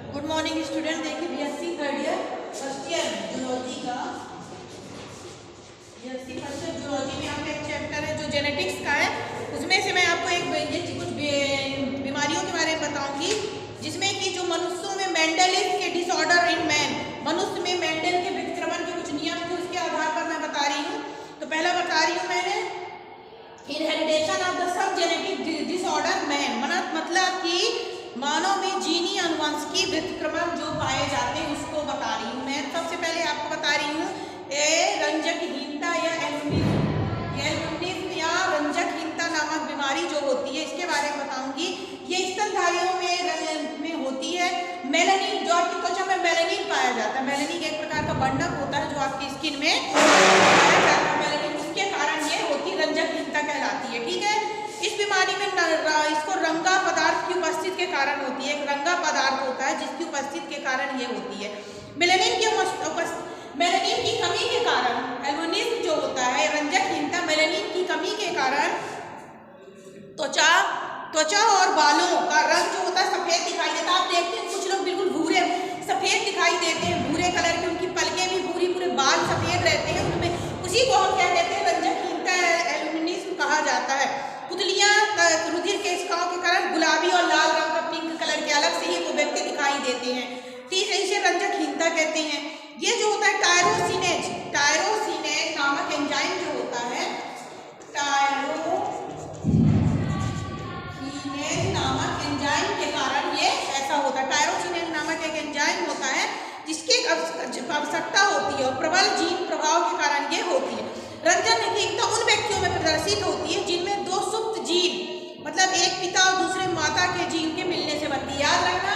Good morning student. देखिए BSc third year first year zoology का BSc first year zoology में आपका एक चैप्टर है जो जेनेटिक्स का है। उसमें से मैं आपको कुछ बीमारियों के बारे में बताऊंगी जिसमें कि जो मनुष्यों में मेंडलिस के डिसऑर्डर इन मैन, मनुष्य में मेंडल के व्युत्क्रमण के कुछ नियम थे, उसके आधार पर मैं बता रही हूँ। तो पहला बता रही हूँ मैंने inheritance of the some genetic disorder man, मतलब कि मानव में जीनी अनुवंशिकी व्युत्क्रमण जो पाए जाते हैं उसको बता रही हूँ मैं। सबसे पहले आपको बता रही हूँ रंजकहीनता या एल्बिनिज्म या रंजकहीनता नामक बीमारी जो होती है इसके बारे में बताऊंगी। ये स्तनधारियों में होती है। मेलानिन, जो आपकी त्वचा में मेलानिन पाया जाता है, मेलानिन एक प्रकार का वर्णक होता है जो आपकी स्किन में पाया जाता है, मेलानिन, उसके कारण ये होती रंजकहीनता कहलाती है। ठीक है। इस बीमारी में इसको रंगा पदार्थ की उपस्थिति के कारण होती है। एक रंगा पदार्थ होता है जिसकी उपस्थिति के कारण ये होती है। मेलानिन की कमी के कारण एल्बिनिज्म जो होता है, रंजकहीनता मेलानिन की कमी के कारण त्वचा और बालों का रंग जो होता है सफेद दिखाई देता है। आप देखते हैं कुछ लोग बिल्कुल भूरे सफेद दिखाई देते हैं, भूरे कलर की उनकी पलकें भी भूरी, पूरे बाल सफेद रहते हैं उनमें, उसी को हम क्या कहते हैं, रंजकहीनता एल्बिनिज्म कहा जाता है। पुतलियां रुधिर केशिकाओं के कारण गुलाबी और लाल रंग का, पिंक कलर के अलग से ही वो व्यक्ति दिखाई देते हैं। ठीक है, इसे रंजकहीनता कहते हैं। ये जो होता है टायरोसिनेज नामक एंजाइम जो होता है, टायरोसिनेज नामक एंजाइम के कारण ये ऐसा होता है। टायरोसिनेज नामक एक एंजाइम होता है जिसकी आवश्यकता होती है और प्रबल जीन प्रभाव के कारण ये होती है। रंजकहीनता उन व्यक्तियों में प्रदर्शित होती है जिनमें दो सुप्त जीन, मतलब एक पिता और दूसरे माता के जीन के मिलने से बनती है। याद रखना,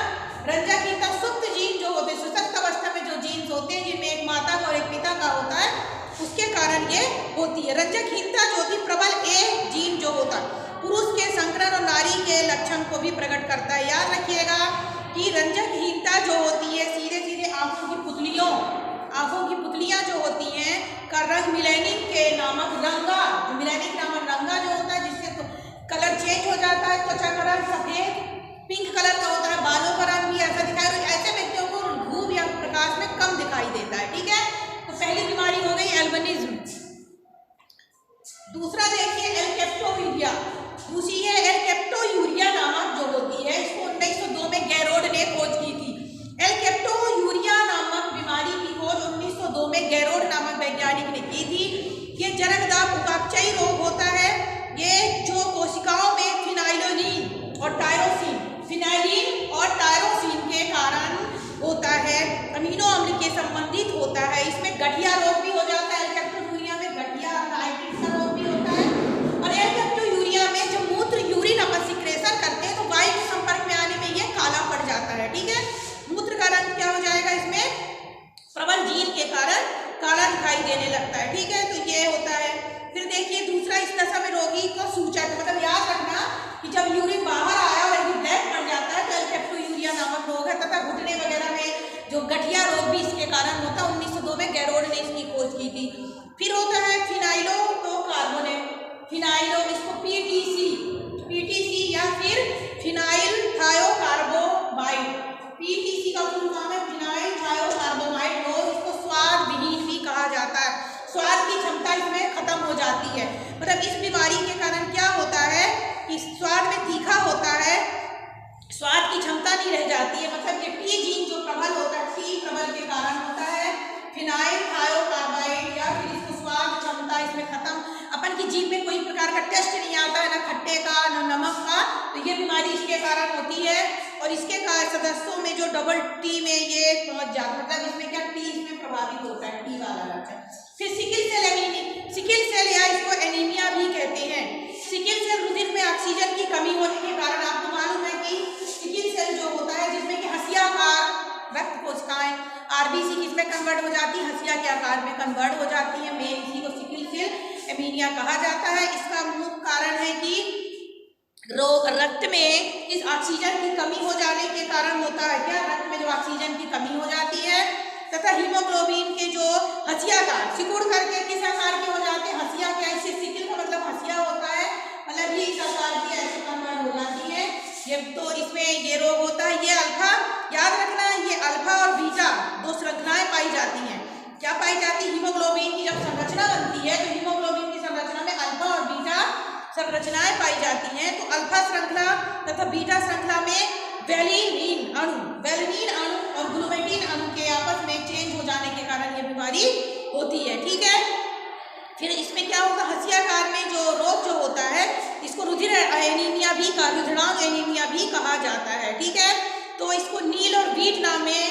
रंजकहीनता सुप्त जीन जो होते हैं, सुषुप्त अवस्था में जो जीन्स होते हैं जिनमें एक माता का और एक पिता का होता है, उसके कारण ये होती है। रंजकहीनता जो होती है प्रबल ए जीन जो होता है पुरुष के संकरण और नारी के लक्षण को भी प्रकट करता है। याद रखिएगा कि रंजकहीनता जो होती है सीधे सीधे आंखों की पुतलियां जो होती हैं का रंग मिलेनिक के नामक मिलेनिक नामक रंगा जो होता है जिससे कलर चेंज हो जाता है। त्वचा का रंग सफेद पिंक कलर का होता है, बालों का रंग भी ऐसा दिखाई, और ऐसे व्यक्तियों को धूप या प्रकाश में कम दिखाई देता है। ठीक है, तो पहली बीमारी हो गई एल्बिनिज्म। दूसरा देखिए एलकेप्टोयूरिया, दूसरी है एलकेप्टोयूरिया नामक जो होती है, इसको 1902 में गैरोड ने खोज की थी। एलकेप्टोयूरिया नामक बीमारी की खोज 1902 में गैरोड नामक वैज्ञानिक ने की थी। ये जनकदाह उपापचयी रोग होता है। ये जो कोशिकाओं में फिनाइलिन और टायरोसिन के कारण होता है, अमीनो अम्ल के संबंधित होता है। इसमें गठिया रोग भी हो जाता है। एलकेप्टोयूरिया में गठिया का रोग भी होता है। और एलकेप्टोयूरिया में जब मूत्र यूरिन अपन सिक्रेशन करते हैं तो वायु के संपर्क में आने में ये काला पड़ जाता है। ठीक है, मूत्र का रंग क्या हो जाएगा, इसमें प्रबल जीन के कारण काला दिखाई देने लगता है। ठीक है, तो ये होता है। फिर देखिए दूसरा, इस दशा में रोगी को सूचक, मतलब याद रखना कि जब यूरिन बाहर आया और यदि ब्लैक पड़ जाता है तो एलकेप्टोयूरिया नामक रोग है। तथा घुटने वगैरह में जो गठिया रोग भी इसके कारण होता है। 1902 में गैरोड ने इसकी खोज की थी। फिर होता है इसको पीटीसी या फिर फिनाइल थायोकार्बोमाइड, पीटीसी का फुल फॉर्म है फिनाइल थायोकार्बोमाइड रोग। इसको स्वाद विहीन भी कहा जाता है, स्वाद की क्षमता इसमें खत्म हो जाती है। मतलब इस बीमारी के कारण क्या होता है कि स्वाद में तीखा होता है, स्वाद की क्षमता नहीं रह जाती है। मतलब ये टी जीन जो प्रबल होता है, टी प्रबल के कारण होता है फिनाइल थायोकार्बाइड, या फिर इसको स्वाद क्षमता इसमें खत्म, अपन की जीभ में कोई प्रकार का टेस्ट नहीं आता है, ना खट्टे का ना नमक का, तो ये बीमारी इसके कारण होती है। और इसके सदस्यों में जो डबल टी में ये पहुंच जाता है, मतलब इसमें क्या टी इसमें प्रभावित होता है, टी वाला लक्षण। फिर सिकिल सेल या इसको एनीमिया भी कहते हैं। सिकिल सेल रुधिर में ऑक्सीजन की कमी होने के कारण, आपको मालूम है कि सिकिल सेल जो होता है जिसमें कि हंसियाकार रक्त कोशिकाएं आरबीसी किसमें कन्वर्ट हो जाती है, हंसिया के आकार में कन्वर्ट हो जाती है। मेन इसी को सिकिल सेल एनीमिया कहा जाता है। इसका मुख्य कारण है कि रक्त में इस ऑक्सीजन की कमी हो जाने के कारण होता है। क्या, रक्त में जो ऑक्सीजन की कमी हो जाती है तथा हीमोग्लोबिन के जो हंसियाकार सिकुड़ करके किस आकार के हो जाते हैं, हंसिया क्या, इससे सिकिल का मतलब हंसिया होता है, मतलब ये इस आकार की ऐसे कन्वर्ट हो जाती है। ये तो इसमें ये रोग होता है। ये अल्फा, याद रखना क्या पाई जाती है? हीमोग्लोबिन की जब संरचना बनती है तो हीमोग्लोबिन की संरचना में अल्फा और बीटा संरचनाएं पाई जाती हैं। तो अल्फा श्रृंखला तथा बीटा श्रृंखला में वेलिन अणु और ग्लूमेटिन अणु के आपस में चेंज हो जाने के कारण ये बीमारी होती है। ठीक है, फिर इसमें क्या होगा, हसियाकार में जो रोग जो होता है इसको रुधिर एनीमिया भी रुधिरांग एनीमिया भी कहा जाता है। ठीक है, तो इसको नील और बीट नाम में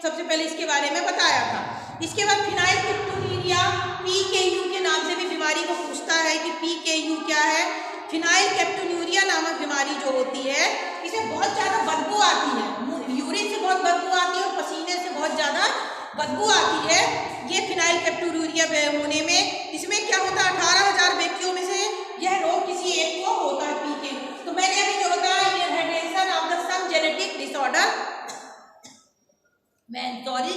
सबसे पहले इसके बारे में बताया था। इसके बाद फिनाइलकेटोन्यूरिया PKU के नाम से भी बीमारी को पूछता है कि PKU क्या है। फिनाइलकेटोन्यूरिया नामक बीमारी जो होती है इसे बहुत ज़्यादा बदबू आती है, यूरिन से बहुत बदबू आती है और पसीने से बहुत ज़्यादा बदबू आती है ये फिनाइलकेटोन्यूरिया होने में। इसमें क्या होता है, 18,000 व्यक्तियों में से यह रोग किसी एक को होता है PKU। तो मैंने अभी जो बताया inheritance of the some genetic disorder, मैं सॉरी